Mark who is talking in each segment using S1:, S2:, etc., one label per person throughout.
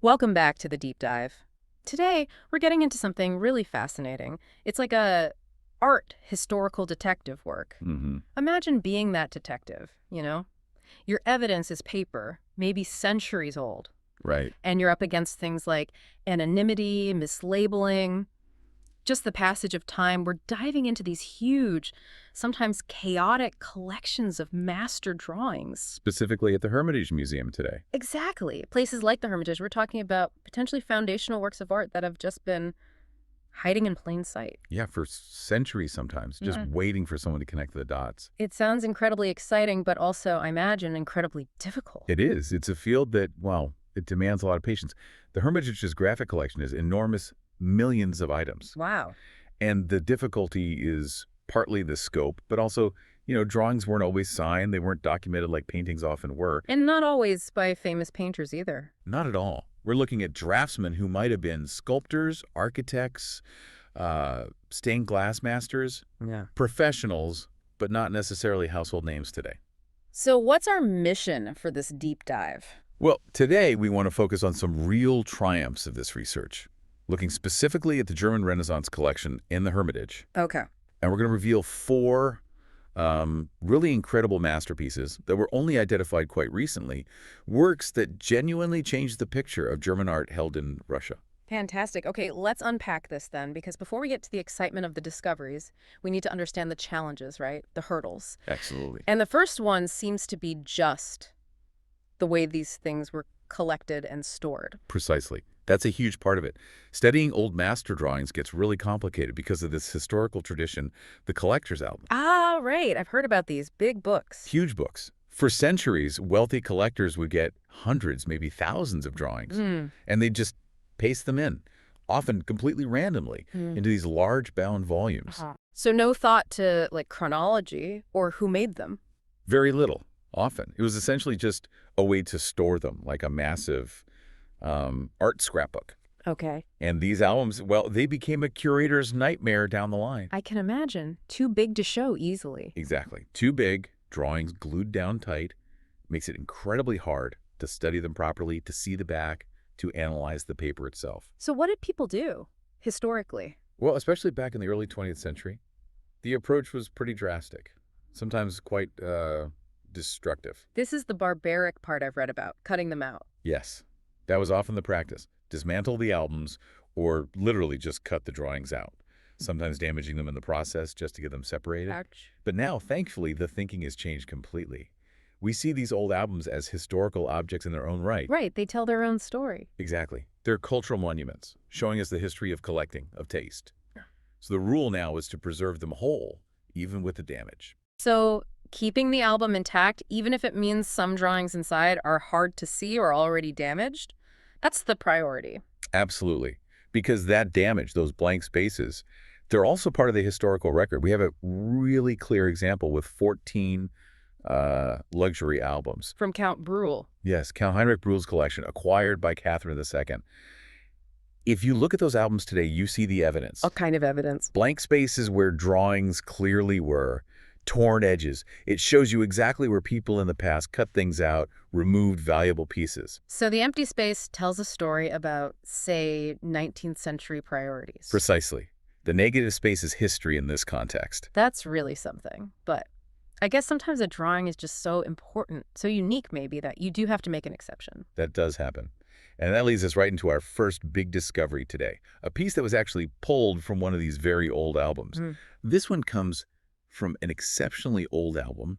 S1: Welcome back to the deep dive. Today, we're getting into something really fascinating. It's like a art historical detective work.
S2: Hmm.
S1: Imagine being that detective, you know? Your evidence is paper, maybe centuries old,
S2: Right.
S1: and you're up against things like anonymity, mislabeling, just the passage of time. We're diving into these huge, sometimes chaotic collections of master drawings.
S2: Specifically at the Hermitage Museum today.
S1: Exactly. Places like the Hermitage, we're talking about potentially foundational works of art that have just been hiding in plain sight.
S2: Yeah, for centuries sometimes, just
S1: Yeah.
S2: waiting for someone to connect the dots.
S1: It sounds incredibly exciting, but also, I imagine, incredibly difficult.
S2: It is. It's a field that, well, it demands a lot of patience. The Hermitage's graphic collection is enormous, millions of items.
S1: Wow.
S2: And the difficulty is partly the scope, but also, drawings weren't always signed. They weren't documented like paintings often were.
S1: And not always by famous painters either.
S2: Not at all. We're looking at draftsmen who might have been sculptors, architects, stained glass masters,
S1: Yeah.
S2: professionals, but not necessarily household names today.
S1: So what's our mission for this deep dive?
S2: Well, today we want to focus on some real triumphs of this research, looking specifically at the German Renaissance collection in the Hermitage.
S1: Okay.
S2: And we're going to reveal four really incredible masterpieces that were only identified quite recently, works that genuinely changed the picture of German art held in Russia.
S1: Fantastic. Okay, let's unpack this then, because before we get to the excitement of the discoveries, we need to understand the challenges, right? The hurdles.
S2: Absolutely.
S1: And the first one seems to be just the way these things were collected and stored.
S2: Precisely. That's a huge part of it. Studying old master drawings gets really complicated because of this historical tradition, the collector's album.
S1: Ah, right. I've heard about these big books.
S2: Huge books. For centuries, wealthy collectors would get hundreds, maybe thousands of drawings, and they'd just paste them in, often completely randomly, into these large bound volumes.
S1: So no thought to, like, chronology or who made them.
S2: Very little, often. It was essentially just a way to store them, like a massive art scrapbook.
S1: Okay.
S2: And these albums, well, they became a curator's nightmare down the line.
S1: I can imagine. Too big to show easily.
S2: Exactly. Too big, drawings glued down tight, makes it incredibly hard to study them properly, to see the back, to analyze the paper itself.
S1: So what did people do, historically?
S2: Well, especially back in the early 20th century, the approach was pretty drastic, sometimes quite destructive.
S1: This is the barbaric part I've read about, cutting them out.
S2: Yes, that was often the practice. Dismantle the albums or literally just cut the drawings out, sometimes damaging them in the process just to get them separated.
S1: Ouch.
S2: But now, thankfully, the thinking has changed completely. We see these old albums as historical objects in their own right.
S1: Right, they tell their own story.
S2: Exactly. They're cultural monuments, showing us the history of collecting, of taste. So the rule now is to preserve them whole, even with the damage.
S1: So keeping the album intact, even if it means some drawings inside are hard to see or already damaged, that's the priority.
S2: Absolutely. Because that damage, those blank spaces, they're also part of the historical record. We have a really clear example with 14 luxury albums.
S1: From Count Bruhl.
S2: Yes, Count Heinrich Bruhl's collection, acquired by Catherine II. If you look at those albums today, you see the evidence.
S1: What kind of evidence?
S2: Blank spaces where drawings clearly were, torn edges. It shows you exactly where people in the past cut things out, removed valuable pieces.
S1: So the empty space tells a story about, say, 19th century priorities.
S2: Precisely. The negative space is history in this context.
S1: That's really something. But I guess sometimes a drawing is just so important, so unique maybe, that you do have to make an exception.
S2: That does happen. And that leads us right into our first big discovery today, a piece that was actually pulled from one of these very old albums. This one comes from an exceptionally old album.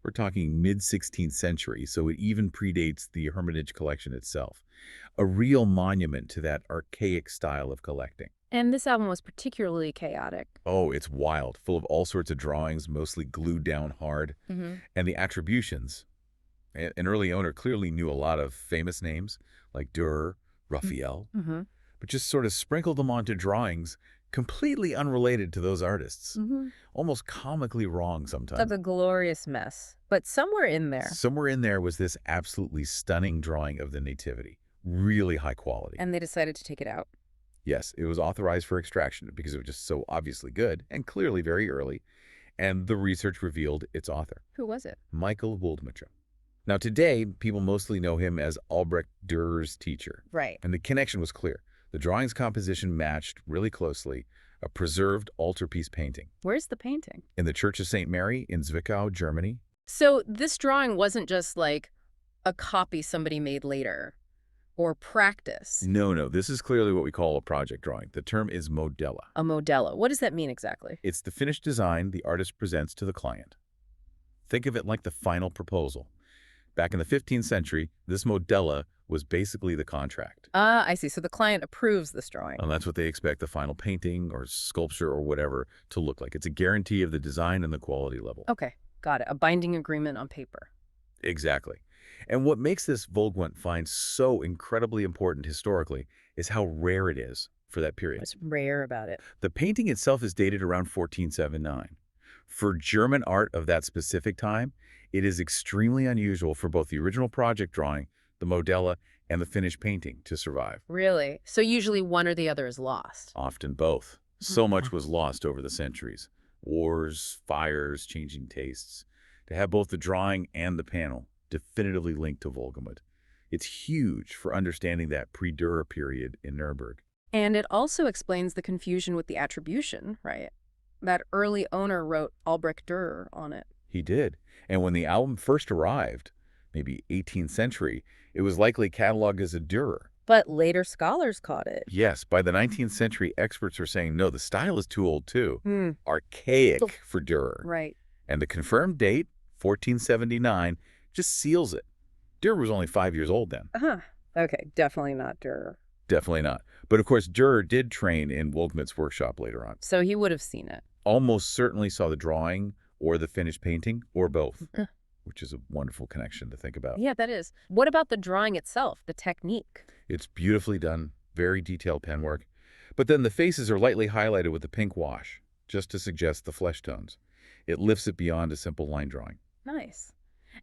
S2: We're talking mid-16th century, so it even predates the Hermitage collection itself. A real monument to that archaic style of collecting.
S1: And this album was particularly chaotic.
S2: Oh, it's wild, full of all sorts of drawings, mostly glued down hard. And the attributions. An early owner clearly knew a lot of famous names, like Dürer, Raphael, but just sort of sprinkled them onto drawings completely unrelated to those artists. Almost comically wrong sometimes.
S1: That's a glorious mess. But somewhere in there.
S2: Somewhere in there was this absolutely stunning drawing of the Nativity. Really high quality.
S1: And they decided to take it out.
S2: Yes, it was authorized for extraction because it was just so obviously good and clearly very early. And the research revealed its author.
S1: Who was it?
S2: Michael Waldmacher. Now, today, people mostly know him as Albrecht Dürer's teacher.
S1: Right.
S2: And the connection was clear. The drawing's composition matched really closely a preserved altarpiece painting
S1: Where's the painting?
S2: in the Church of St. Mary in Zwickau, Germany.
S1: So this drawing wasn't just like a copy somebody made later or practice.
S2: No, this is clearly what we call a project drawing. The term is modella.
S1: A modella. What does that mean exactly?
S2: It's the finished design the artist presents to the client. Think of it like the final proposal. Back in the 15th century, this modella was basically the contract.
S1: Ah, I see. So the client approves this drawing.
S2: And that's what they expect the final painting or sculpture or whatever to look like. It's a guarantee of the design and the quality level.
S1: Okay, got it. A binding agreement on paper.
S2: Exactly. And what makes this Vollgunt find so incredibly important historically is how rare it is for that period.
S1: What's rare about it?
S2: The painting itself is dated around 1479. For German art of that specific time, it is extremely unusual for both the original project drawing, the modella, and the finished painting to survive.
S1: Really? So usually one or the other is lost.
S2: Often both. So much was lost over the centuries. Wars, fires, changing tastes. To have both the drawing and the panel definitively linked to Vollgunt. It's huge for understanding that pre-Dürer period in Nuremberg.
S1: And it also explains the confusion with the attribution, right? That early owner wrote Albrecht Dürer on it.
S2: He did. And when the album first arrived, maybe 18th century, it was likely cataloged as a Dürer.
S1: But later scholars caught it.
S2: Yes, by the 19th century, experts are saying, no, the style is too old too. Archaic for Dürer.
S1: Right.
S2: And the confirmed date, 1479, just seals it. Dürer was only 5 years old then.
S1: Okay, definitely not Dürer.
S2: Definitely not. But of course, Dürer did train in Vollgunt's workshop later on.
S1: So he would have seen it.
S2: Almost certainly saw the drawing or the finished painting or both, which is a wonderful connection to think about.
S1: Yeah, that is. What about the drawing itself, the technique?
S2: It's beautifully done, very detailed pen work. But then the faces are lightly highlighted with a pink wash, just to suggest the flesh tones. It lifts it beyond a simple line drawing.
S1: Nice.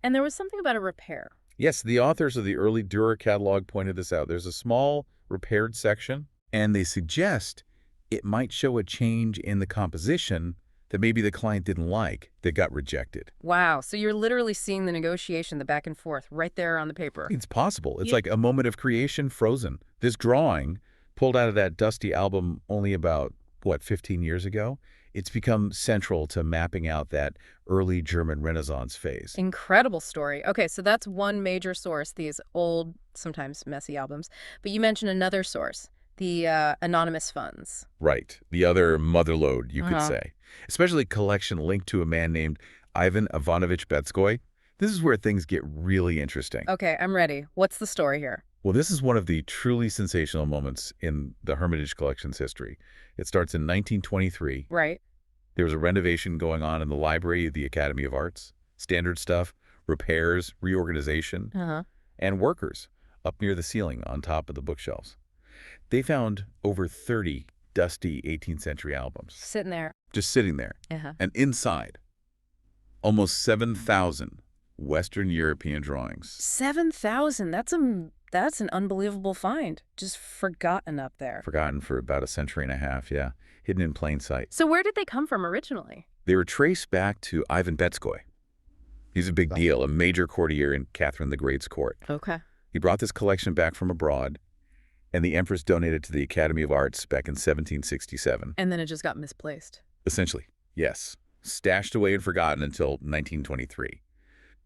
S1: And there was something about a repair.
S2: Yes, the authors of the early Dürer catalog pointed this out. There's a small repaired section, and they suggest it might show a change in the composition that maybe the client didn't like that got rejected.
S1: Wow. So you're literally seeing the negotiation, the back and forth, right there on the paper.
S2: It's possible. It's like a moment of creation frozen. This drawing, pulled out of that dusty album only about, 15 years ago, it's become central to mapping out that early German Renaissance phase.
S1: Incredible story. Okay, so that's one major source, these old, sometimes messy albums. But you mentioned another source, the anonymous funds.
S2: Right. The other motherlode, you could say. Especially collection linked to a man named Ivan Ivanovich Betzkoy. This is where things get really interesting.
S1: Okay, I'm ready. What's the story here?
S2: Well, this is one of the truly sensational moments in the Hermitage Collection's history. It starts in 1923.
S1: Right.
S2: There was a renovation going on in the library of the Academy of Arts. Standard stuff, repairs, reorganization, and workers up near the ceiling on top of the bookshelves. They found over 30 dusty 18th century albums.
S1: Sitting there.
S2: Just sitting there. And inside, almost 7,000 Western European drawings.
S1: 7,000. That's an unbelievable find. Just forgotten up there.
S2: Forgotten for about a century and a half, yeah. Hidden in plain sight.
S1: So where did they come from originally?
S2: They were traced back to Ivan Betzkoy. He's a big deal, a major courtier in Catherine the Great's court.
S1: Okay.
S2: He brought this collection back from abroad, and the Empress donated to the Academy of Arts back in 1767.
S1: And then it just got misplaced.
S2: Essentially, yes. Stashed away and forgotten until 1923.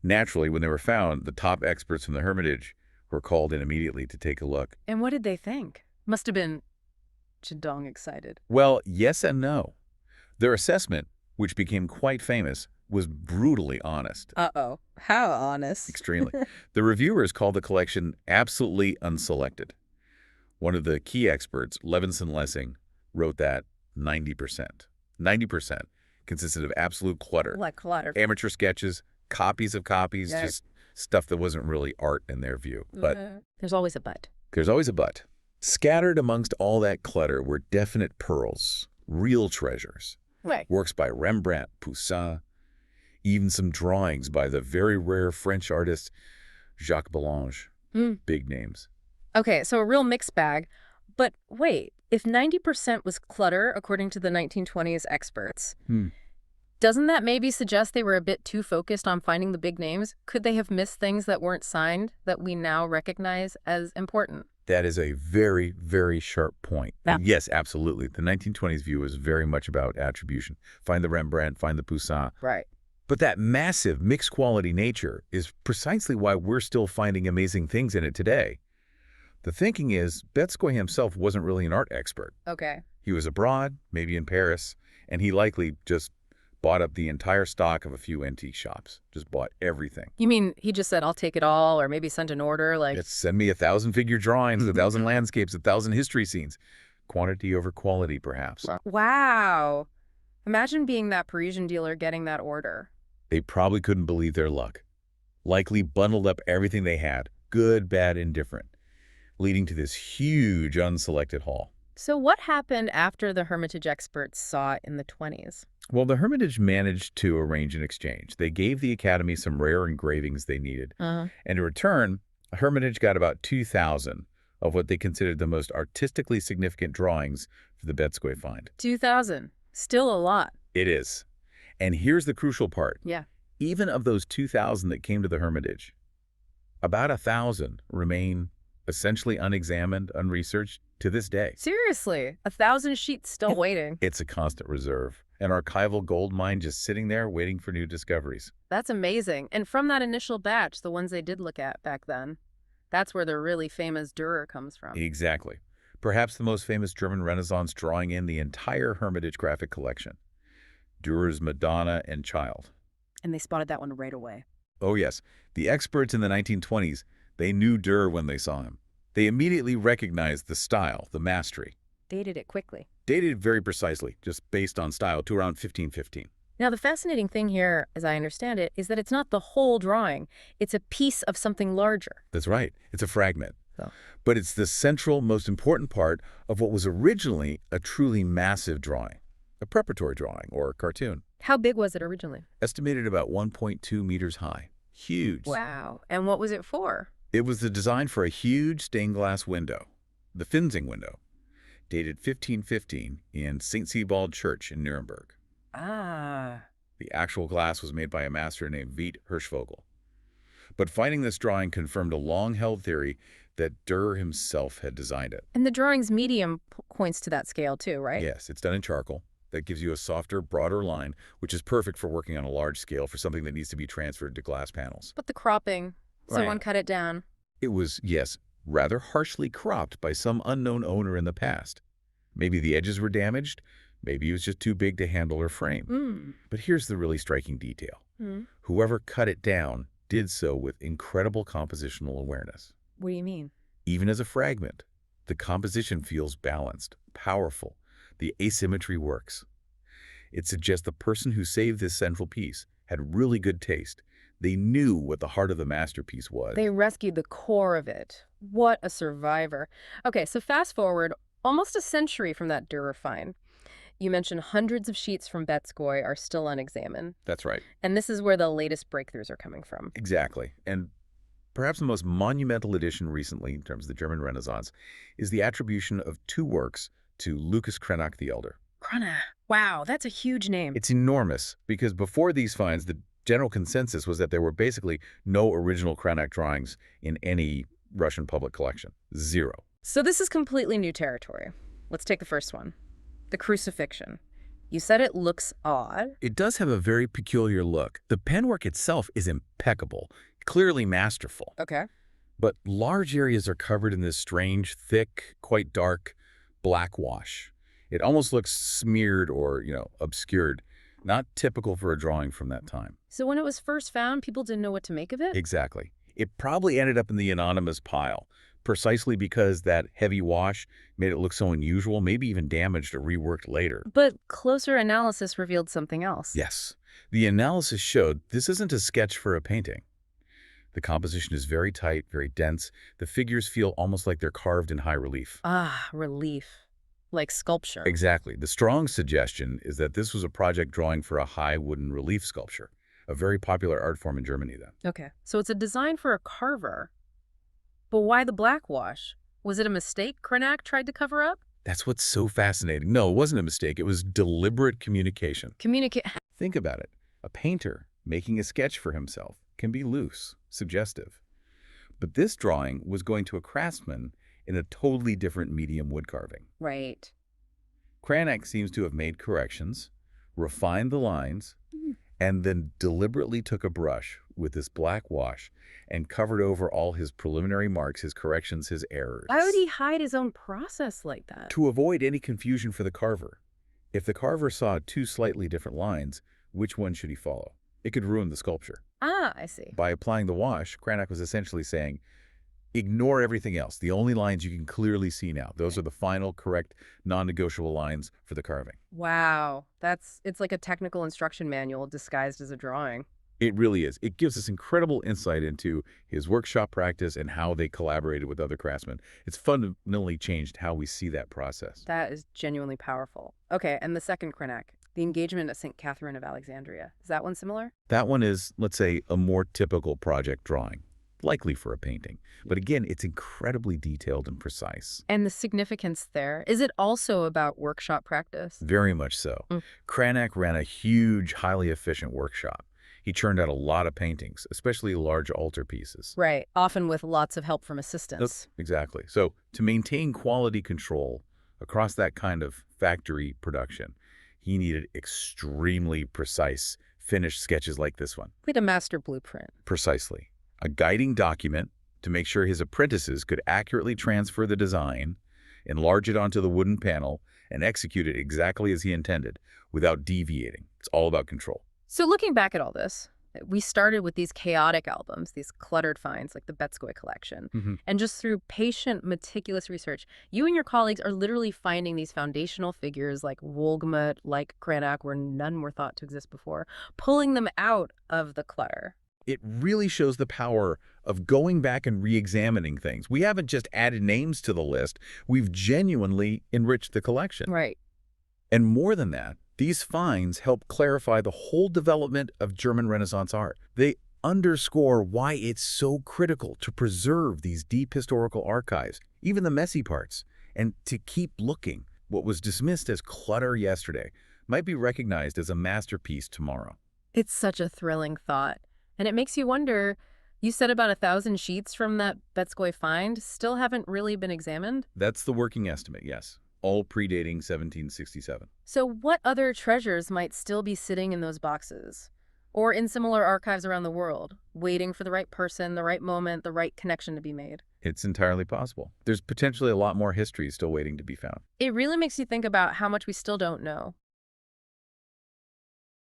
S2: Naturally, when they were found, the top experts from the Hermitage were called in immediately to take a look.
S1: And what did they think? Must have been Chidong excited.
S2: Well, yes and no. Their assessment, which became quite famous, was brutally honest.
S1: Uh-oh. How honest?
S2: Extremely. The reviewers called the collection absolutely unselected. One of the key experts, Levinson Lessing, wrote that 90%. 90% consisted of absolute clutter.
S1: Like clutter.
S2: Amateur sketches, copies of copies, just stuff that wasn't really art in their view. But
S1: there's always a but.
S2: There's always a but. Scattered amongst all that clutter were definite pearls, real treasures.
S1: Right.
S2: Works by Rembrandt, Poussin, even some drawings by the very rare French artist Jacques Ballange. Big names.
S1: Okay, so a real mixed bag. But wait, if 90% was clutter, according to the 1920s experts, Doesn't that maybe suggest they were a bit too focused on finding the big names? Could they have missed things that weren't signed that we now recognize as important?
S2: That is a very, very sharp point.
S1: Yeah.
S2: Yes, absolutely. The 1920s view was very much about attribution. Find the Rembrandt, find the Poussin.
S1: Right.
S2: But that massive mixed quality nature is precisely why we're still finding amazing things in it today. The thinking is Betzkoy himself wasn't really an art expert.
S1: Okay.
S2: He was abroad, maybe in Paris, and he likely just bought up the entire stock of a few antique shops. Just bought everything.
S1: You mean he just said, I'll take it all, or maybe sent an order, like...
S2: It's send me 1,000 figure drawings, 1,000 landscapes, 1,000 history scenes. Quantity over quality, perhaps.
S1: Wow. Imagine being that Parisian dealer getting that order.
S2: They probably couldn't believe their luck. Likely bundled up everything they had, good, bad, indifferent, leading to this huge unselected haul.
S1: So what happened after the Hermitage experts saw it in the 20s?
S2: Well, the Hermitage managed to arrange an exchange. They gave the Academy some rare engravings they needed. And in return, Hermitage got about 2,000 of what they considered the most artistically significant drawings for the Betzkoy find.
S1: 2,000. Still a lot.
S2: It is. And here's the crucial part.
S1: Yeah.
S2: Even of those 2,000 that came to the Hermitage, about 1,000 remain essentially unexamined, unresearched to this day.
S1: Seriously, 1,000 sheets still waiting.
S2: It's a constant reserve, an archival gold mine just sitting there waiting for new discoveries.
S1: That's amazing. And from that initial batch, the ones they did look at back then, that's where the really famous Dürer comes from.
S2: Exactly. Perhaps the most famous German Renaissance drawing in the entire Hermitage graphic collection. Dürer's Madonna and Child.
S1: And they spotted that one right away.
S2: Oh yes, the experts in the 1920s, they knew Dürer when they saw him. They immediately recognized the style, the mastery.
S1: Dated it quickly.
S2: Dated very precisely, just based on style, to around 1515.
S1: Now, the fascinating thing here, as I understand it, is that it's not the whole drawing. It's a piece of something larger.
S2: That's right. It's a fragment.
S1: Oh.
S2: But it's the central, most important part of what was originally a truly massive drawing, a preparatory drawing or cartoon.
S1: How big was it originally?
S2: Estimated about 1.2 meters high. Huge.
S1: Wow. And what was it for?
S2: It was the design for a huge stained glass window, the Finzing window, dated 1515 in St. Sebald Church in Nuremberg.
S1: Ah.
S2: The actual glass was made by a master named Wiet Hirschvogel. But finding this drawing confirmed a long-held theory that Dürer himself had designed it.
S1: And the drawing's medium points to that scale too, right?
S2: Yes, it's done in charcoal. That gives you a softer, broader line, which is perfect for working on a large scale for something that needs to be transferred to glass panels.
S1: But the cropping, someone cut it down.
S2: It was, yes, rather harshly cropped by some unknown owner in the past. Maybe the edges were damaged. Maybe it was just too big to handle or frame. But here's the really striking detail. Whoever cut it down did so with incredible compositional awareness.
S1: What do you mean?
S2: Even as a fragment, the composition feels balanced, powerful. The asymmetry works. It suggests the person who saved this central piece had really good taste. They knew what the heart of the masterpiece was.
S1: They rescued the core of it. What a survivor. Okay, so fast forward almost a century from that Dürer find. You mentioned hundreds of sheets from Betzkoy are still unexamined.
S2: That's right.
S1: And this is where the latest breakthroughs are coming from.
S2: Exactly. And perhaps the most monumental addition recently, in terms of the German Renaissance, is the attribution of 2 works to Lucas Cranach the Elder.
S1: Cranach. Wow, that's a huge name.
S2: It's enormous, because before these finds, the general consensus was that there were basically no original Cranach drawings in any Russian public collection. 0.
S1: So this is completely new territory. Let's take the first one. The crucifixion. You said it looks odd.
S2: It does have a very peculiar look. The penwork itself is impeccable, clearly masterful.
S1: Okay.
S2: But large areas are covered in this strange, thick, quite dark, black wash. It almost looks smeared or, obscured. Not typical for a drawing from that time.
S1: So when it was first found, people didn't know what to make of it?
S2: Exactly. It probably ended up in the anonymous pile, precisely because that heavy wash made it look so unusual, maybe even damaged or reworked later.
S1: But closer analysis revealed something else.
S2: Yes. The analysis showed this isn't a sketch for a painting. The composition is very tight, very dense. The figures feel almost like they're carved in high relief.
S1: Ah, relief. Like sculpture.
S2: Exactly. The strong suggestion is that this was a project drawing for a high wooden relief sculpture, a very popular art form in Germany then.
S1: Okay. So it's a design for a carver. But why the black wash? Was it a mistake Cranach tried to cover up?
S2: That's what's so fascinating. No, it wasn't a mistake. It was deliberate communication. Think about it. A painter making a sketch for himself can be loose, suggestive. But this drawing was going to a craftsman in a totally different medium wood carving.
S1: Right.
S2: Cranach seems to have made corrections, refined the lines, and then deliberately took a brush with this black wash and covered over all his preliminary marks, his corrections, his errors.
S1: Why would he hide his own process like that?
S2: To avoid any confusion for the carver. If the carver saw two slightly different lines, which one should he follow? It could ruin the sculpture.
S1: Ah, I see.
S2: By applying the wash, Cranach was essentially saying, ignore everything else. The only lines you can clearly see now. Those are the final, correct, non-negotiable lines for the carving.
S1: Wow. It's like a technical instruction manual disguised as a drawing.
S2: It really is. It gives us incredible insight into his workshop practice and how they collaborated with other craftsmen. It's fundamentally changed how we see that process.
S1: That is genuinely powerful. Okay, and the second Cranach, the engagement of St. Catherine of Alexandria. Is that one similar?
S2: That one is, let's say, a more typical project drawing, likely for a painting. But again, it's incredibly detailed and precise.
S1: And the significance there, is it also about workshop practice?
S2: Very much so. Cranach ran a huge, highly efficient workshop. He churned out a lot of paintings, especially large altarpieces.
S1: Right, often with lots of help from assistants.
S2: Exactly. So to maintain quality control across that kind of factory production, he needed extremely precise, finished sketches like this one.
S1: With a master blueprint.
S2: Precisely. A guiding document to make sure his apprentices could accurately transfer the design, enlarge it onto the wooden panel, and execute it exactly as he intended without deviating. It's all about control.
S1: So looking back at all this, we started with these chaotic albums, these cluttered finds like the Betzkoy Collection. And just through patient, meticulous research, you and your colleagues are literally finding these foundational figures like Wolgamut, like Cranach, where none were thought to exist before, pulling them out of the clutter.
S2: It really shows the power of going back and re-examining things. We haven't just added names to the list. We've genuinely enriched the collection.
S1: Right.
S2: And more than that, these finds help clarify the whole development of German Renaissance art. They underscore why it's so critical to preserve these deep historical archives, even the messy parts, and to keep looking. What was dismissed as clutter yesterday might be recognized as a masterpiece tomorrow.
S1: It's such a thrilling thought. And it makes you wonder, you said about 1,000 sheets from that Betzkoy find still haven't really been examined?
S2: That's the working estimate, yes. All predating 1767.
S1: So what other treasures might still be sitting in those boxes? Or in similar archives around the world, waiting for the right person, the right moment, the right connection to be made?
S2: It's entirely possible. There's potentially a lot more history still waiting to be found.
S1: It really makes you think about how much we still don't know.